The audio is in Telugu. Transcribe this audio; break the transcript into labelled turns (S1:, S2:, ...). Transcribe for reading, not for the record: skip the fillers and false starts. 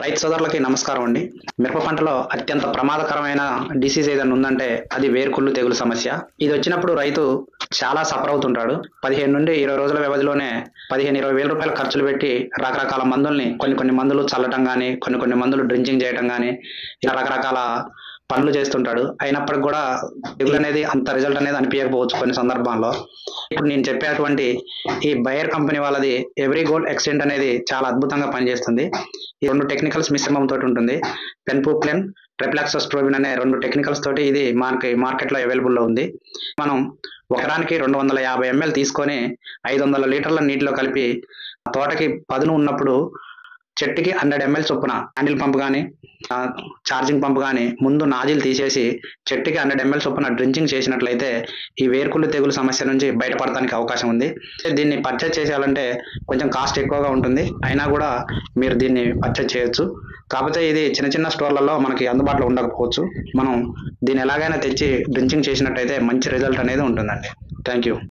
S1: రైతు సోదరులకి నమస్కారం అండి. మిరప పంటలో అత్యంత ప్రమాదకరమైన డిసీజ్ ఏదైనా ఉందంటే అది వేరుకుళ్ళు తెగులు సమస్య. ఇది వచ్చినప్పుడు రైతు చాలా సఫర్ అవుతుంటాడు. 15 నుండి 20 రోజుల వ్యవధిలోనే 15-20 వేల రూపాయల ఖర్చులు పెట్టి రకరకాల మందుల్ని కొన్ని మందులు చల్లటం కానీ, కొన్ని మందులు డ్రించింగ్ చేయటం కానీ, ఇలా రకరకాల పనులు చేస్తుంటాడు. అయినప్పటికి కూడా తెగులు అనేది అంత రిజల్ట్ అనేది అనిపించకపోవచ్చు కొన్ని సందర్భాల్లో. ఇప్పుడు నేను చెప్పేటువంటి ఈ బయర్ కంపెనీ వాళ్ళది ఎవ్రీ గోల్డ్ ఎక్స్టెంట్ అనేది చాలా అద్భుతంగా పనిచేస్తుంది. ఈ 2 టెక్నికల్స్ మిశ్రమం తోటి ఉంటుంది. పెన్ఫూప్లెన్, ట్రెప్లాక్సోస్ట్రోబిన్ అనే 2 టెక్నికల్స్ తోటి ఇది మార్కెట్లో అవైలబుల్లో ఉంది. మనం ఎకరానికి 250 ml తీసుకొని 500 లీటర్ల నీటిలో కలిపి తోటకి పదును ఉన్నప్పుడు చెట్టుకి 100 ml చొప్పున హ్యాండిల్ పంప్ కానీ, ఛార్జింగ్ పంప్ కానీ ముందు నాజిల్ తీసేసి చెట్టుకి 100 ml చొప్పున డ్రించింగ్ చేసినట్లయితే ఈ వేరుకుళ్ళు తెగులు సమస్య నుంచి బయటపడడానికి అవకాశం ఉంది. దీన్ని పర్చేజ్ చేయాలంటే కొంచెం కాస్ట్ ఎక్కువగా ఉంటుంది. అయినా కూడా మీరు దీన్ని పర్చేజ్ చేయొచ్చు. కాకపోతే ఇది చిన్న స్టోర్లలో మనకి అందుబాటులో ఉండకపోవచ్చు. మనం దీన్ని ఎలాగైనా తెచ్చి డ్రించింగ్ చేసినట్టయితే మంచి రిజల్ట్ అనేది ఉంటుందండి. Thank you.